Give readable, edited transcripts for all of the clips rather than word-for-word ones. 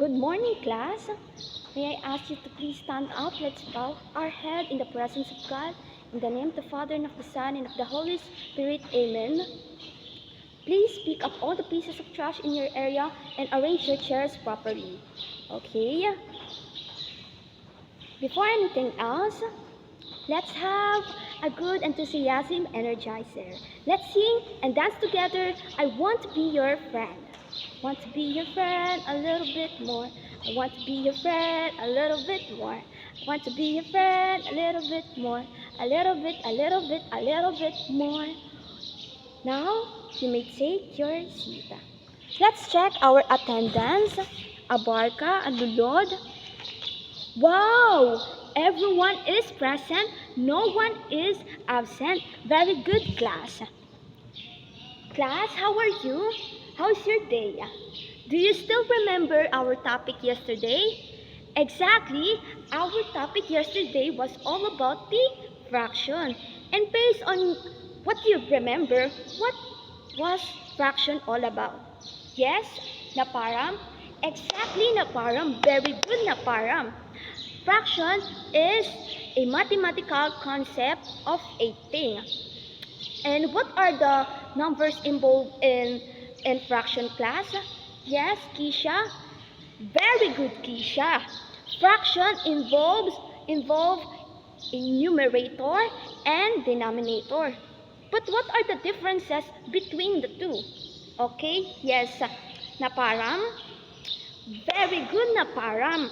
Good morning, class. May I ask you to please stand up? Let's bow our head in the presence of God. In the name of the Father, and of the Son, and of the Holy Spirit. Amen. Please pick up all the pieces of trash in your area and arrange your chairs properly. Okay? Before anything else, let's have a good enthusiasm energizer. Let's sing and dance together. I want to be your friend. Want to be your friend a little bit more. I want to be your friend a little bit more. I want to be your friend a little bit more. A little bit, a little bit, a little bit more. Now, you may take your seat. Let's check our attendance. Abarca and Lulod. Wow! Everyone is present. No one is absent. Very good, class. Class, how are you? How's your day? Do you still remember our topic yesterday? Exactly, our topic yesterday was all about the fraction. And based on what you remember, what was fraction all about? Yes, Naparam? Exactly, Naparam. Very good, Naparam. Fraction is a mathematical concept of a thing. And what are the numbers involved in fraction, class? Yes, Keisha? Very good, Keisha. Fraction involve a numerator and denominator. But what are the differences between the two? Okay, yes, Naparam. Very good, Naparam.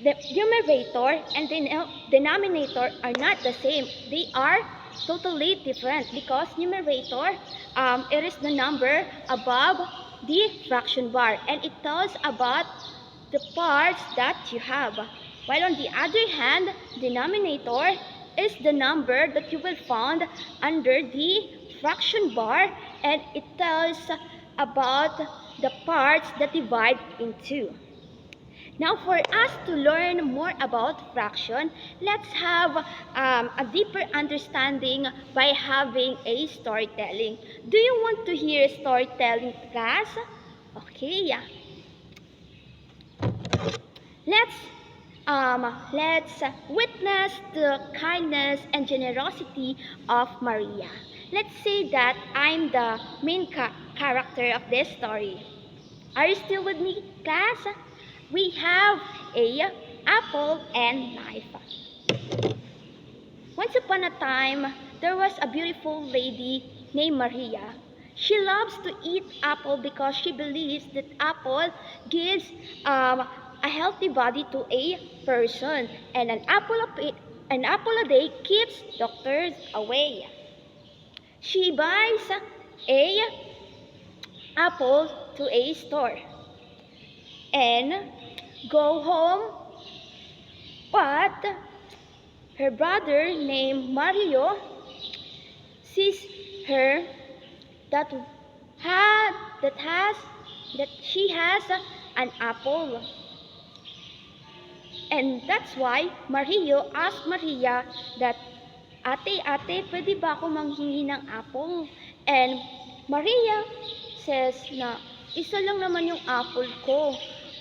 The numerator and the denominator are not the same. They are totally different because numerator, it is the number above the fraction bar and it tells about the parts that you have. While on the other hand, denominator is the number that you will find under the fraction bar and it tells about the parts that divide into. Now, for us to learn more about fraction, let's have a deeper understanding by having a storytelling. Do you want to hear storytelling, class? Okay, yeah. Let's witness the kindness and generosity of Maria. Let's say that I'm the main character of this story. Are you still with me, class? We have a apple and knife. Once upon a time, there was a beautiful lady named Maria. She loves to eat apple because she believes that apple gives a healthy body to a person, and an apple a day keeps doctors away. She buys a apple to a store and go home, but her brother named Mario sees her that she has an apple, and that's why Mario asked Maria that, ate, pwede ba ako manghingi ng apple? And Maria says na, isa lang naman yung apple ko.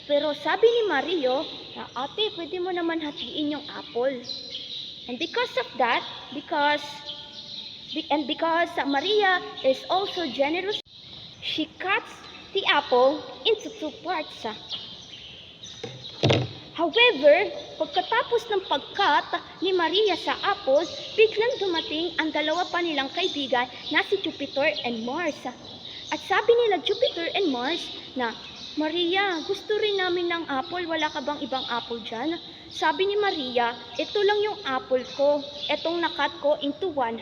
Pero sabi ni Mario na, ate, pwede mo naman hatiin yung apple. And because of that, because Maria is also generous, she cuts the apple into two parts. However, pagkatapos ng pagkat ni Maria sa apple, biglang dumating ang dalawa pa nilang kaibigan na si Jupiter and Mars. At sabi nila Jupiter and Mars na, Maria, gusto rin namin ng apple, wala ka bang ibang apple dyan? Sabi ni Maria, ito lang yung apple ko, itong nakat ko into 1/2.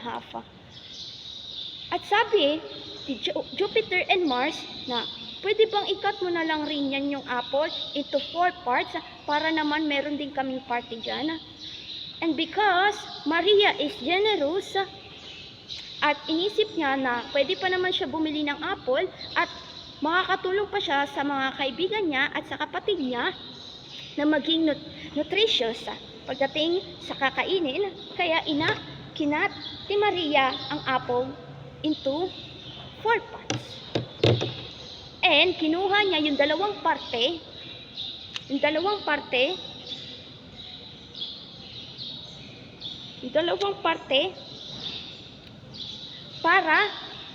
At sabi ni Jupiter and Mars na, pwede bang ikat mo na lang rin yan yung apple into 4 parts para naman meron din kaming party dyan? And because Maria is generous, at inisip niya na pwede pa naman siya bumili ng apple at makakatulong pa siya sa mga kaibigan niya at sa kapatid niya na maging nutritious pagdating sa kakainin, kaya kinat ni Maria ang apple into 4 parts. And kinuha niya yung dalawang parte yung dalawang parte para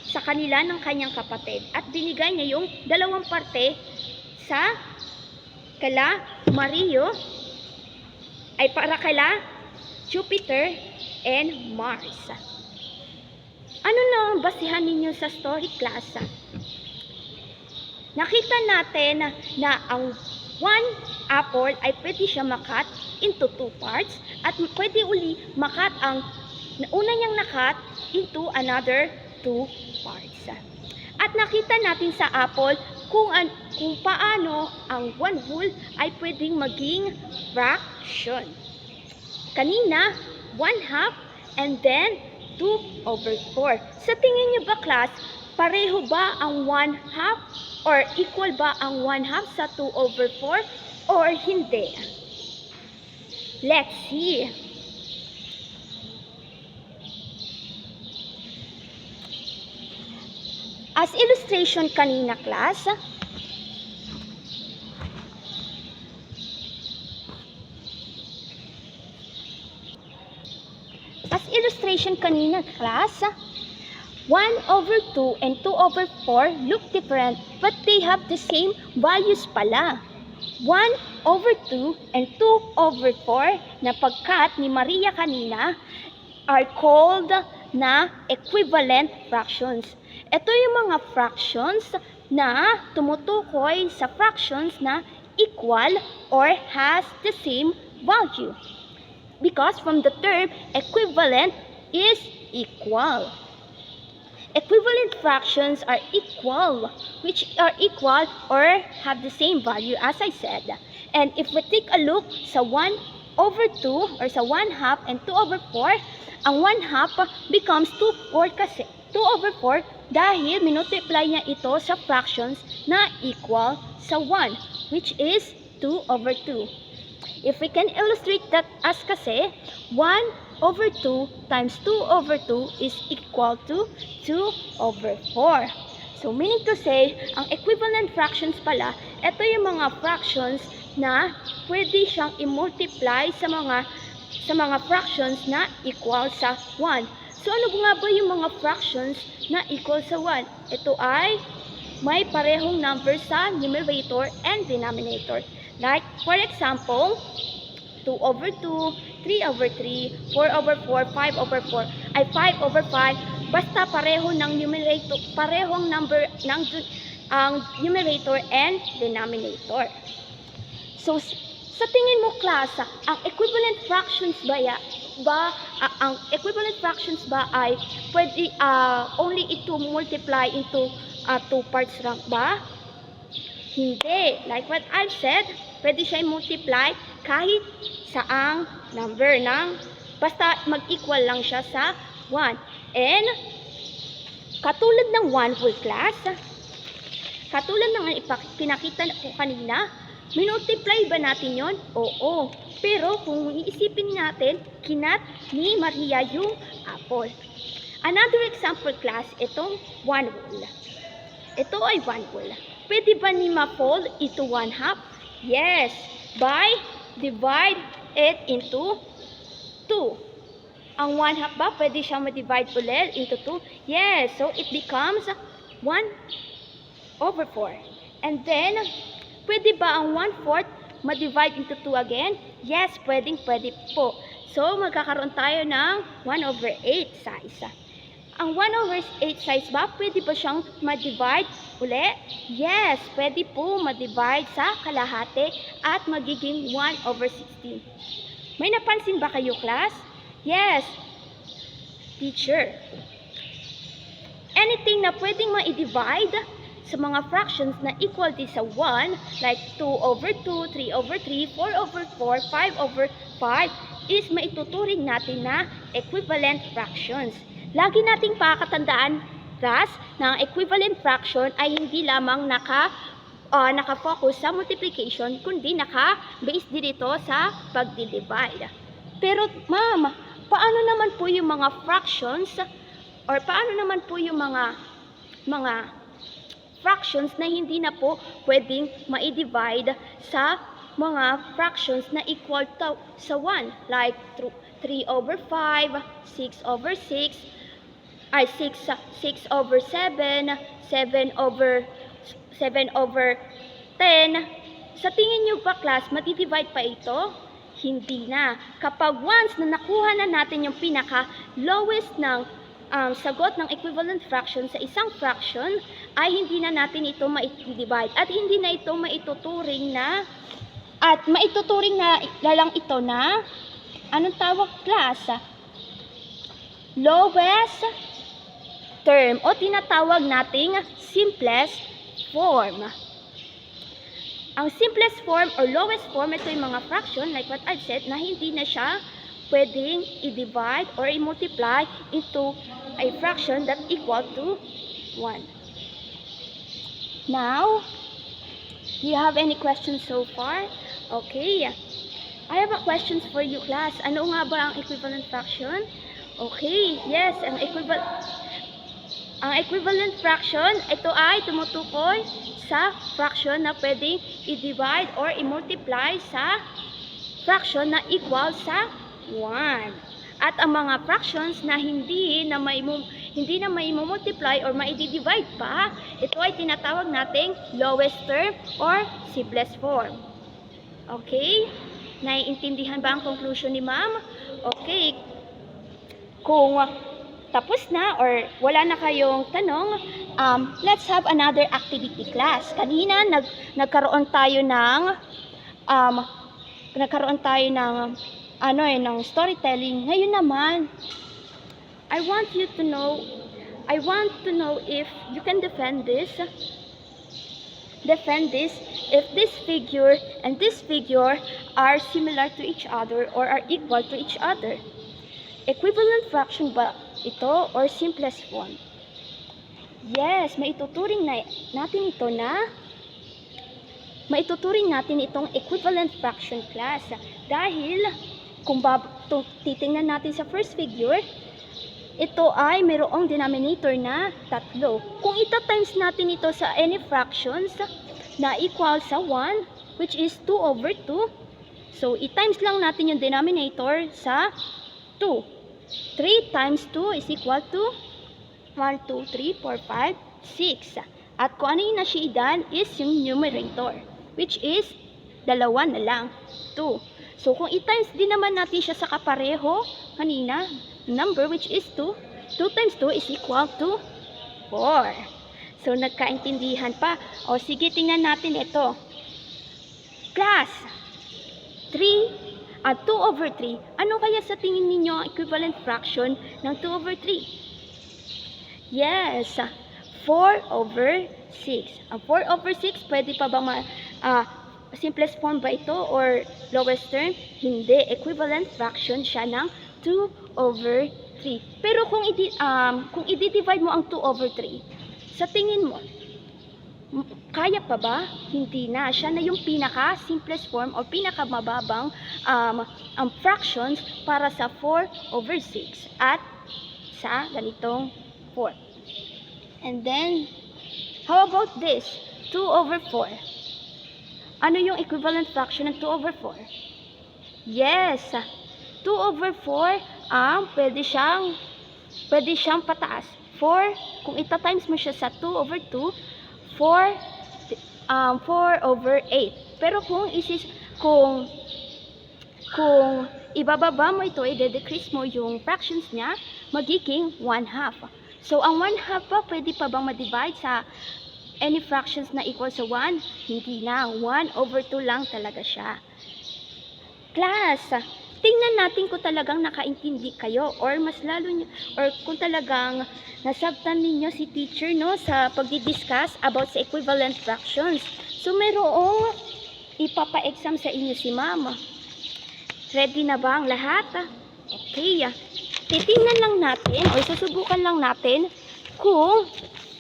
sa kanila ng kanyang kapatid. At binigay niya yung dalawang parte sa kala Mario, ay para kala Jupiter and Mars. Ano na ang basihan ninyo sa story class? Nakita natin na ang one apple ay pwede siya makat into two parts at pwede uli makat ang una niyang nakat into another two parts. At nakita natin sa apple kung paano ang one whole ay pwedeng maging fraction. Kanina, 1/2 and then 2/4. Sa tingin niyo ba, class, pareho ba ang 1/2 or equal ba ang 1/2 sa 2/4 or hindi? Let's see. As illustration kanina, class, one 1/2 and 2/4 look different but they have the same values pala. 1/2 and 2/4 na pagkat ni Maria kanina are called na equivalent fractions. Ito yung mga fractions na tumutukoy sa fractions na equal or has the same value. Because from the term equivalent is equal. Equivalent fractions are equal, which are equal or have the same value as I said. And if we take a look sa 1/2 or sa 1/2 and 2/4, ang 1/2 becomes 2/4 kasi 2/4 dahil minultiply niya ito sa fractions na equal sa 1, which is 2/2. If we can illustrate that as kasi, 1/2 times 2/2 is equal to 2/4. So, meaning to say, ang equivalent fractions pala, ito yung mga fractions na pwede siyang i-multiply sa mga fractions na equal sa 1. So, ano nga ba yung mga fractions na equal sa 1? Ito ay may parehong number sa numerator and denominator. Like, for example, 2/2, 3/3, 4/4, 5/4, ay 5/5, basta pareho ng numerator, parehong number ng ang numerator and denominator. So, sa tingin mo, class, ang equivalent fractions ang equivalent fractions ba ay pwede only ito multiply into two parts lang ba? Hindi. Like what I've said, pwede siya i-multiply kahit saang number basta mag-equal lang siya sa 1. And, katulad ng 1 whole class, katulad ng pinakita ko kanina, minultiply ba natin yon? Oo. Pero kung iisipin natin, kinat ni Maria yung apple. Another example, class, itong 1 whole. Ito ay 1 whole. Pwede ba ni ma-fold into 1/2? Yes. By divide it into 2. Ang 1/2 ba, pwede siyang ma-divide ulit into 2? Yes. So, it becomes 1/4. And then, pwede ba ang 1/4 ma-divide into 2 again? Yes, pwede po. So, magkakaroon tayo ng 1/8 size. Ang 1/8 size ba, pwede ba siyang ma-divide ulit? Yes, pwede po ma-divide sa kalahati at magiging 1/16. May napansin ba kayo, class? Yes, teacher. Anything na pwedeng ma-divide sa mga fractions na equal din sa 1, like 2/2, 3/3, 4/4, 5/5, is maituturing natin na equivalent fractions. Lagi nating pakatandaan, class, na ang equivalent fraction ay hindi lamang naka-focus sa multiplication, kundi naka-base din ito sa pagdi-divide. Pero, ma'am, paano naman po yung mga fractions or paano naman po yung mga fractions na hindi na po pwedeng ma-divide sa mga fractions na equal to sa 1, like 3 over 5, 6 over 6, ay 6 over 7, 7 over 10. Sa tingin nyo ba, class, matidivide pa ito? Hindi na. Kapag once na nakuha na natin yung pinaka-lowest ng sagot ng equivalent fraction sa isang fraction, ay hindi na natin ito ma-divide. At hindi na ito maituturing na, lang ito na, anong tawag, class? Lowest term o tinatawag nating simplest form. Ang simplest form or lowest form, ito yung mga fraction, like what I've said, na hindi na siya pwedeng i-divide or i-multiply into a fraction that equal to 1. Now, do you have any questions so far? Okay. I have a questions for you, class. Ano nga ba ang equivalent fraction? Okay, yes, ang equivalent fraction, ito ay tumutukoy sa fraction na pwedeng i-divide or i-multiply sa fraction na equal sa 1. At ang mga fractions na hindi na mai-multiply or mai-divide pa, ito ay tinatawag nating lowest term or simplest form. Okay? Naiintindihan ba ang conclusion ni ma'am? Okay. Kung tapos na or wala na kayong tanong, let's have another activity, class. Kanina nagkaroon tayo ng storytelling. Ngayon naman, I want to know if you can defend this if this figure and this figure are similar to each other or are equal to each other. Equivalent fraction ba ito or simplest form? Yes, maituturing natin itong equivalent fraction, class. Dahil kung titingnan natin sa first figure, ito ay mayroong denominator na 3. Kung ita-times natin ito sa any fractions na equal sa 1, which is 2 over 2, so i-times lang natin yung denominator sa 2. 3 times 2 is equal to 1, 2, 3, 4, 5, 6. At kung ano yung nasyidan is yung numerator, which is 2 na lang, 2. So kung i-times din naman natin siya sa kapareho kanina, number which is 2, 2 times 2 is equal to 4. So nagkaintindihan pa. O sige, tingnan natin ito. Class, 2 over 3. Ano kaya sa tingin ninyo ang equivalent fraction ng 2 over 3? Yes, 4 over 6. Ang 4 over 6, pwede pa ba simplest form ba ito or lowest term? Hindi. Equivalent fraction siya ng 2 over 3. Pero kung i-divide mo ang 2 over 3, sa tingin mo, kaya pa ba? Hindi na. Siya na yung pinaka-simplest form o pinaka-mababang fractions para sa 4 over 6 at sa ganitong 4. And then, how about this? 2 over 4. Ano yung equivalent fraction ng 2 over 4? Yes, 2 over 4, pwede siyang pataas. 4, kung ita-times mo siya sa 2 over 2, 4 over 8. Pero kung ibababa mo ito, i-decrease mo yung fractions niya, magiging 1/2. So, ang 1/2 pa, pwede pa bang ma-divide sa any fractions na equal sa 1? Hindi na. 1 over 2 lang talaga siya. Class, tingnan natin kung talagang nakaintindi kayo or mas lalo nyo, or kung talagang nasabtan ninyo si teacher sa pagdi-discuss about sa equivalent fractions. So, mayroong ipapa-exam sa inyo si mama. Ready na ba ang lahat? Okay. Titingnan lang natin o susubukan lang natin kung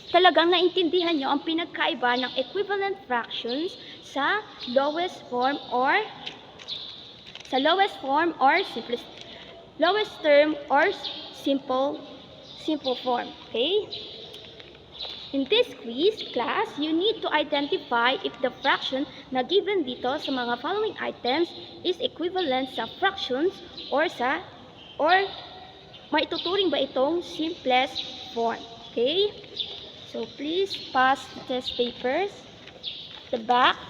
talagang naintindihan nyo ang pinagkaiba ng equivalent fractions sa lowest form or simplest, lowest term or simple form. Okay? In this quiz, class, you need to identify if the fraction na given dito sa mga following items is equivalent sa fractions or maituturing ba itong simplest form. Okay? So, please pass the test papers. The back.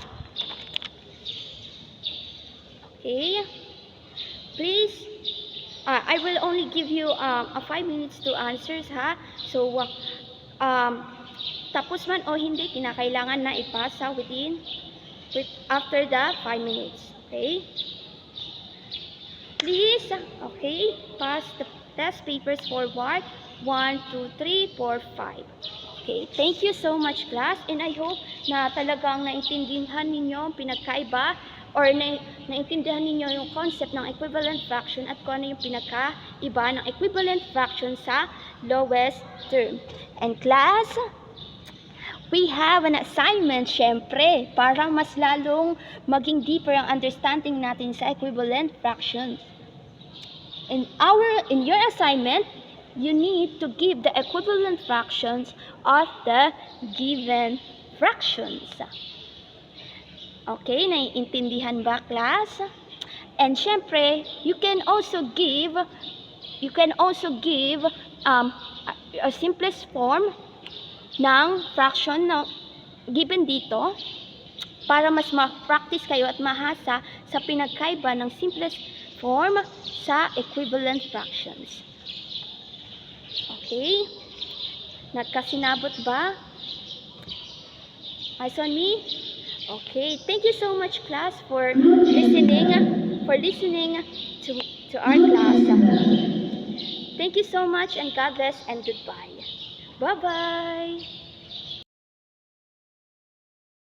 Okay? Please, I will only give you 5 minutes to answers, ha? So, tapos man o hindi, kinakailangan na ipasa after the 5 minutes. Okay? Please, okay, pass the test papers forward. 1, 2, 3, 4, 5. Okay, thank you so much, class. And I hope na talagang naintindihan ninyo ang pinagkaiba or naintindihan ninyo yung concept ng equivalent fraction at kung ano yung pinagkaiba ng equivalent fraction sa lowest term. And class, we have an assignment, syempre, para mas lalong maging deeper ang understanding natin sa equivalent fractions. In your assignment, you need to give the equivalent fractions of the given fractions. Okay, naiintindihan ba, class? And syempre, you can also give a simplest form ng fraction na given dito para mas ma-practice kayo at mahasa sa pinagkaiba ng simplest form sa equivalent fractions. Okay? Nagkasinabot ba? Eyes on me? Okay. Thank you so much, class, for listening to our class. Thank you so much, and God bless and goodbye. Bye-bye.